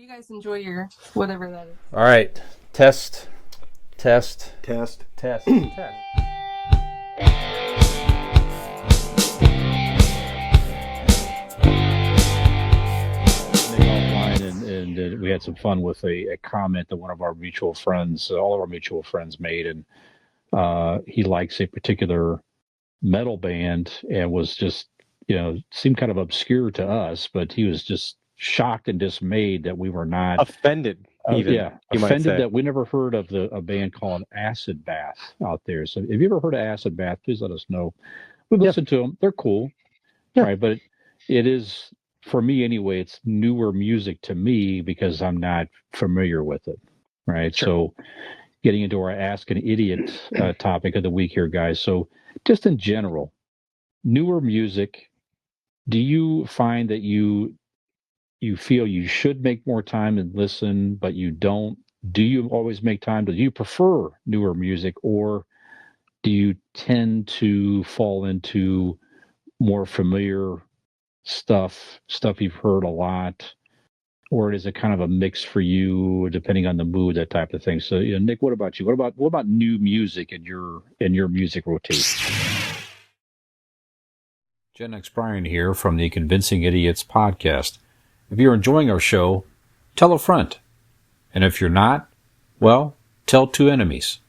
you guys enjoy your whatever that is. All right. Test. Test. Test. Test. Test. Offline, and we had some fun with a comment that one of our mutual friends, all of our mutual friends made, and he likes a particular metal band and was just, seemed kind of obscure to us, but he was just shocked and dismayed that we were not offended. Even you might offended say. that we never heard of a band called Acid Bath out there. So if you ever heard of Acid Bath, please let us know. We listen to them; they're cool, right? But it is, for me anyway, it's newer music to me because I'm not familiar with it, right? Sure. So getting into our Ask an Idiot topic of the week here, guys. So just in general, newer music. Do you find that you feel you should make more time and listen, but you don't? Do you always make time? Do you prefer newer music, or do you tend to fall into more familiar stuff you've heard a lot, or is it kind of a mix for you, depending on the mood, that type of thing? So, Nick, what about you? What about new music in your music rotation? Gen X Brian here from the Convincing Idiots podcast. If you're enjoying our show, tell a friend. And if you're not, well, tell two enemies.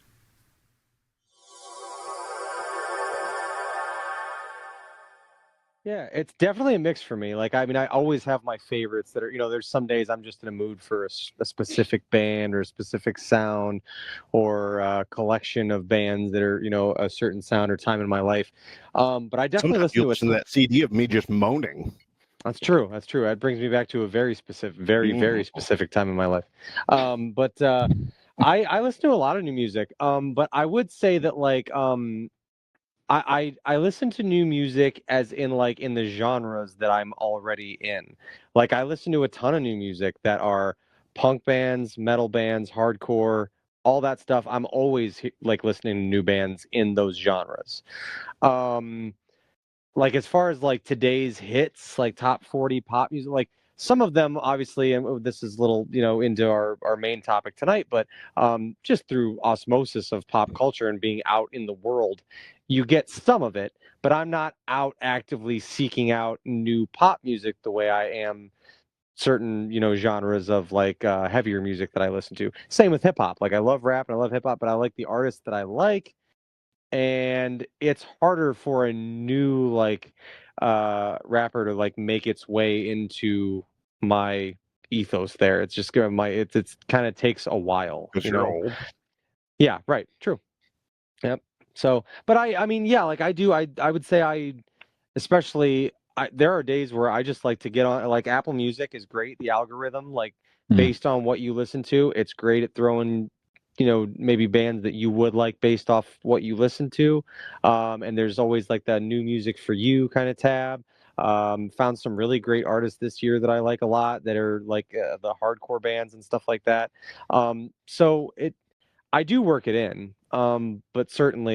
Yeah, it's definitely a mix for me. Like, I mean, I always have my favorites that are, there's some days I'm just in a mood for a specific band or a specific sound or a collection of bands that are, a certain sound or time in my life. But I definitely Sometimes you listen to it. that CD of me just moaning. That's true. That's true. That brings me back to a very specific, very specific time in my life. But I listen to a lot of new music. But I would say that I listen to new music as in in the genres that I'm already in. Like I listen to a ton of new music that are punk bands, metal bands, hardcore, all that stuff. I'm always listening to new bands in those genres. Um, as far as today's hits, like top 40 pop music, some of them obviously, and this is a little, into our main topic tonight, but just through osmosis of pop culture and being out in the world, you get some of it, but I'm not out actively seeking out new pop music the way I am certain, genres of heavier music that I listen to. Same with hip hop. Like I love rap and I love hip hop, but I like the artists that I like. And it's harder for a new rapper to make its way into my ethos there. It's just gonna it's kind of takes a while, Because you're old. Yeah, right. True. Yep. So, but I mean, yeah, I would say especially, there are days where I just like to get on, Apple Music is great. The algorithm, based on what you listen to, it's great at throwing, maybe bands that you would like based off what you listen to. And there's always that new music for you kind of tab. Found some really great artists this year that I like a lot that are the hardcore bands and stuff like that. So I do work it in, but certainly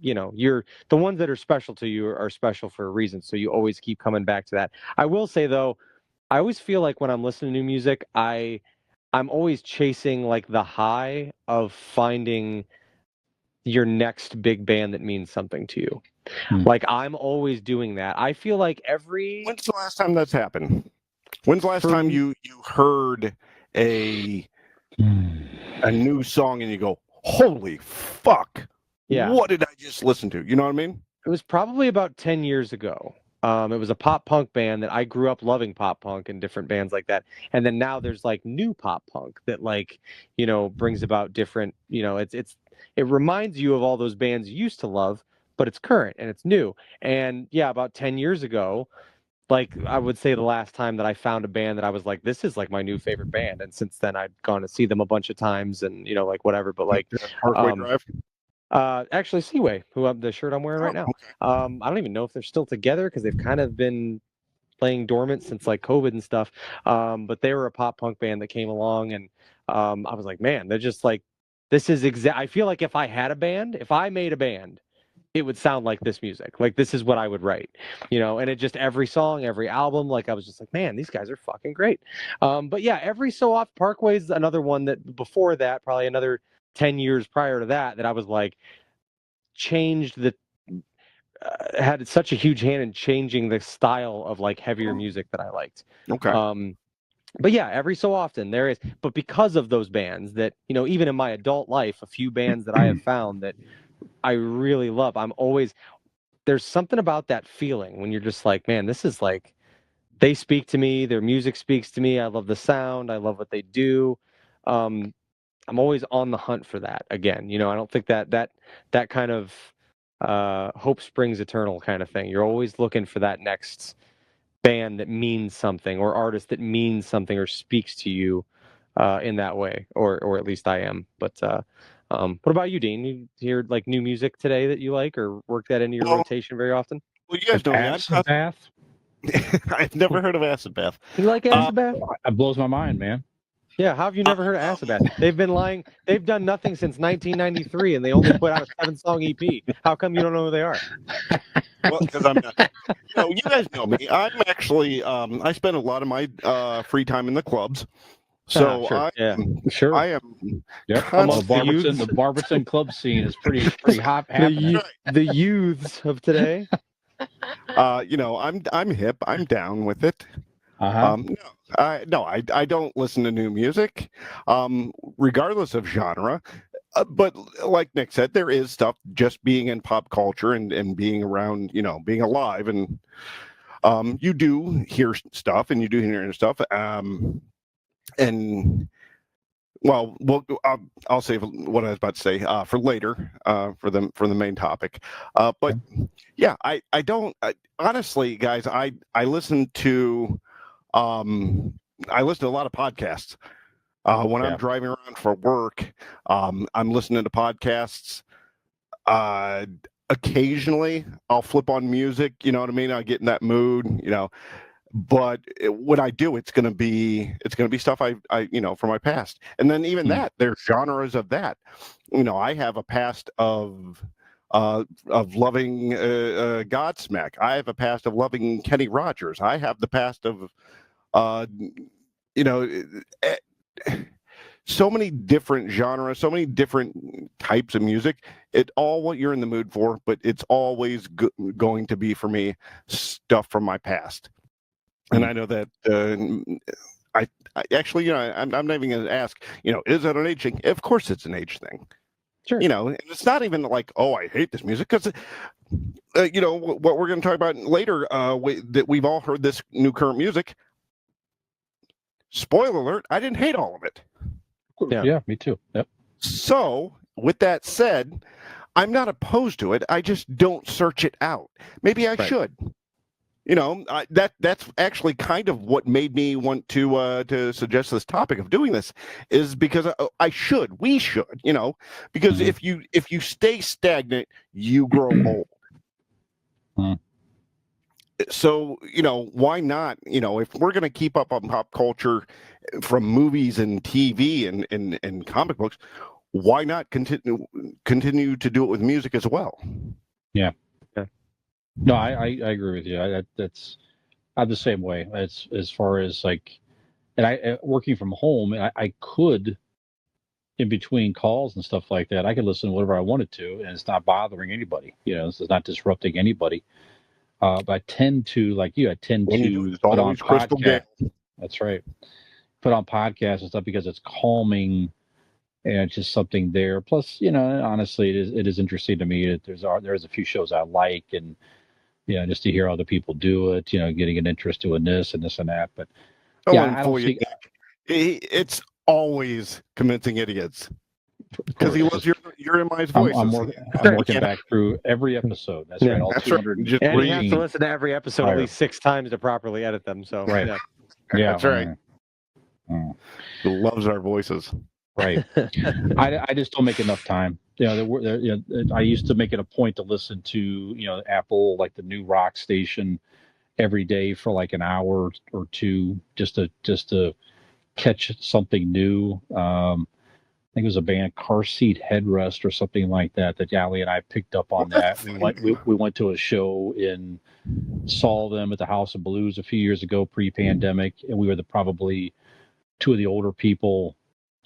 you're the ones that are special to you are special for a reason. So you always keep coming back to that. I will say though, I always feel like when I'm listening to new music, I'm always chasing the high of finding your next big band that means something to you. I'm always doing that. I feel like When's the last time that's happened? When's the last time you heard a new song and you go, holy fuck, what did I just listen to? You know what I mean? It was probably about 10 years ago. It was a pop punk band that I grew up loving, pop punk and different bands like that. And then now there's new pop punk that brings about different, it reminds you of all those bands you used to love, but it's current and it's new. And yeah, about 10 years ago, I would say the last time that I found a band that I was like, this is my new favorite band. And since then I've gone to see them a bunch of times and, whatever, but Parkway Drive? Actually, Seaway, the shirt I'm wearing right now. I don't even know if they're still together because they've kind of been playing dormant since COVID and stuff. But they were a pop punk band that came along, and I was like, man, they're just this is exact. I feel like if I had a band, if I made a band, it would sound like this music. Like, this is what I would write, and it just every song, every album, like, I was just like, man, these guys are fucking great. But yeah, every so often, Parkway's another one that before that, probably another 10 years prior to that I was like, had such a huge hand in changing the style of like heavier music that I liked. Okay. But yeah, every so often there is, but because of those bands that, even in my adult life, a few bands that I have found that I really love, there's something about that feeling when you're just like, man, this is like, they speak to me, their music speaks to me. I love the sound. I love what they do. I'm always on the hunt for that again. I don't think that kind of hope springs eternal kind of thing. You're always looking for that next band that means something, or artist that means something or speaks to you in that way, or at least I am. But what about you, Dean? You hear like new music today that you like, or work that into your rotation very often? Well, you guys know me. Acid Bath? I've never heard of Acid Bath. You like Acid Bath? It blows my mind, man. Yeah, how have you never heard of Acid Bath? They've been lying. They've done nothing since 1993, and they only put out a 7-song EP. How come you don't know who they are? Well, because I'm not. You guys know me. I'm actually. I spend a lot of my free time in the clubs. So sure. I am. Yep. The Barberton club scene is pretty hot. The youths of today. I'm hip. I'm down with it. Uh-huh. I don't listen to new music, regardless of genre. But like Nick said, there is stuff just being in pop culture and being around, being alive, and you do hear stuff, and you do hear stuff. And well, I'll save what I was about to say for later, for the main topic. But yeah, I don't honestly, guys. I listen to a lot of podcasts. When I'm driving around for work, I'm listening to podcasts. Occasionally, I'll flip on music. You know what I mean? I get in that mood. But when I do, it's gonna be stuff I from my past. And then even that, there's genres of that. I have a past of loving Godsmack. I have a past of loving Kenny Rogers. I have the past of so many different genres, so many different types of music. It's all what you're in the mood for, but it's always going to be for me stuff from my past. And I know that I actually, I'm not even going to ask, is that an age thing? Of course it's an age thing. Sure. And it's not even like, oh, I hate this music, because what we're going to talk about later, that we've all heard this new current music. Spoiler alert, I didn't hate all of it. Yeah, me too. Yep. So, with that said, I'm not opposed to it. I just don't search it out. Maybe I should. That's actually kind of what made me want to suggest this topic of doing this, is because we should, because if you stay stagnant, you grow old. So, why not, if we're going to keep up on pop culture from movies and TV and comic books, why not continue to do it with music as well? Yeah. No, I agree with you. I'm the same way. As far as like, and I working from home, and I could, in between calls and stuff like that, I could listen to whatever I wanted to, and it's not bothering anybody. It's not disrupting anybody. But I tend to, like you, put on podcasts. That's right. Put on podcasts and stuff because it's calming, and it's just something there. Plus, honestly, it is interesting to me that there's a few shows I like, and just to hear other people do it, getting an interest doing this and this and that. But I don't see. It's always convincing idiots, because he loves your in my voice. I'm working back through every episode. That's right. All 200. And you have to listen to every episode at least 6 times to properly edit them. So right. Yeah, that's right. He loves our voices. Right. I just don't make enough time. I used to make it a point to listen to, Apple, like the new rock station, every day for like an hour or two, just to catch something new. think it was a band, Car Seat Headrest or something like that. That Allie and I picked up on that. We went to a show saw them at the House of Blues a few years ago, pre-pandemic, and we were probably two of the older people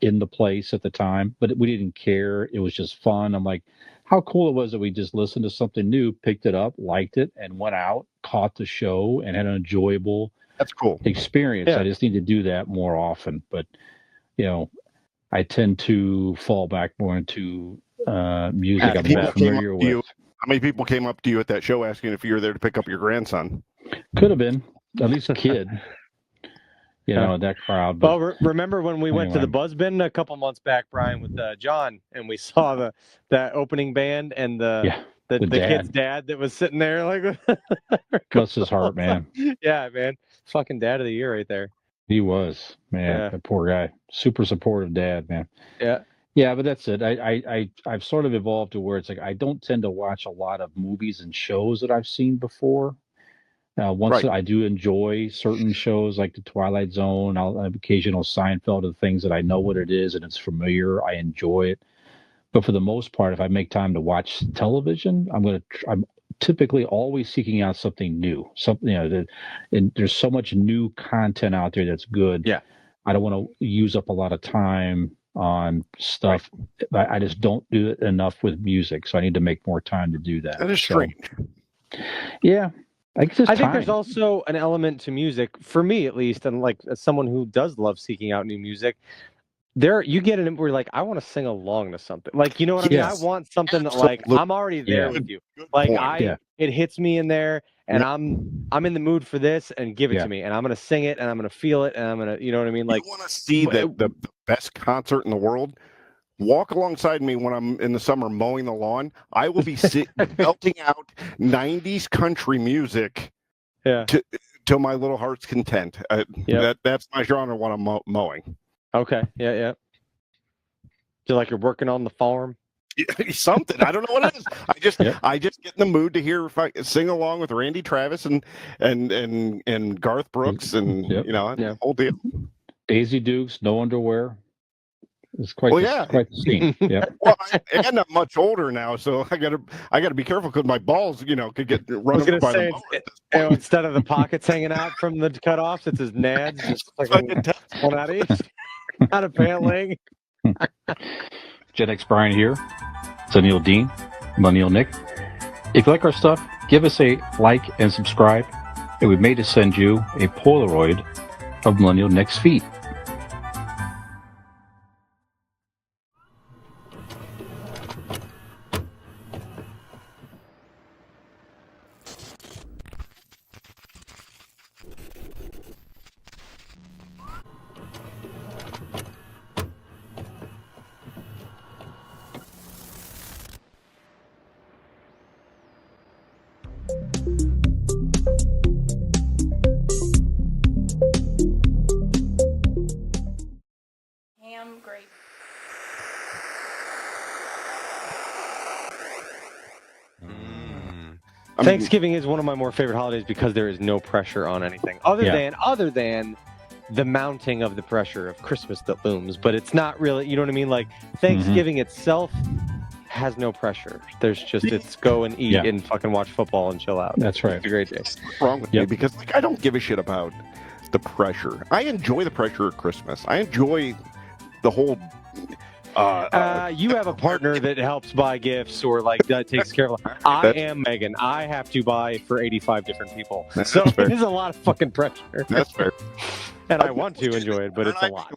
in the place at the time, but we didn't care. It was just fun. I'm like, how cool it was that we just listened to something new, picked it up, liked it, and went out, caught the show, and had an enjoyable experience. Yeah. I just need to do that more often. But, I tend to fall back more into music I'm more familiar with. How many people came up to you at that show asking if you were there to pick up your grandson? Could have been, at least a kid. That crowd. But well, remember when we went to the Buzz Bin a couple months back, Brian, with John, and we saw that opening band and the kid's dad that was sitting there like bless his heart, man. Yeah, man, fucking dad of the year right there. He was, man. That poor guy. Super supportive dad, man. Yeah, but that's it. I've sort of evolved to where it's like I don't tend to watch a lot of movies and shows that I've seen before. I do enjoy certain shows like The Twilight Zone, occasional Seinfeld, the things that I know what it is and it's familiar. I enjoy it. But for the most part, if I make time to watch television, I'm typically always seeking out something new. And there's so much new content out there that's good. Yeah. I don't want to use up a lot of time on stuff. Right. I just don't do it enough with music, so I need to make more time to do that. That is strange. Yeah. I think there's also an element to music, for me at least, and like as someone who does love seeking out new music, you get it where you're like, I want to sing along to something. Like, you know what I mean? I want something that like I'm already there with you. Like it hits me in there and I'm in the mood for this and give it to me. And I'm gonna sing it and I'm gonna feel it and I'm gonna, you know what I mean? Like, you want to see the best concert in the world? Walk alongside me when I'm in the summer mowing the lawn. I will be belting out 90s country music till my little heart's content. That's my genre when I'm mowing. Okay. Yeah. Feel like you're working on the farm? Something. I don't know what it is. I just get in the mood to hear if I sing along with Randy Travis and Garth Brooks and whole deal. Daisy Dukes, no underwear. It's quite the scene. Yeah. Well, and I'm much older now, so I gotta be careful because my balls, could get run over by the mower. Instead of the pockets hanging out from the cutoffs, it's his nads just one out of each. Not a pant leg. Gen X Brian here. It's Neil Dean, Millennial Nick. If you like our stuff, give us a like and subscribe, and we may just send you a Polaroid of Millennial Nick's feet. Thanksgiving is one of my more favorite holidays because there is no pressure on anything other than the mounting of the pressure of Christmas that looms. But it's not really, you know what I mean? Like Thanksgiving itself has no pressure. There's just it's go and eat and fucking watch football and chill out. That's right. It's a great day. What's wrong with me? Because I don't give a shit about the pressure. I enjoy the pressure of Christmas. I enjoy the whole. You have a partner that helps buy gifts or that takes care of. I am Megan. I have to buy for 85 different people. So there's a lot of fucking pressure. That's fair. And I want to enjoy it, but it's a lot.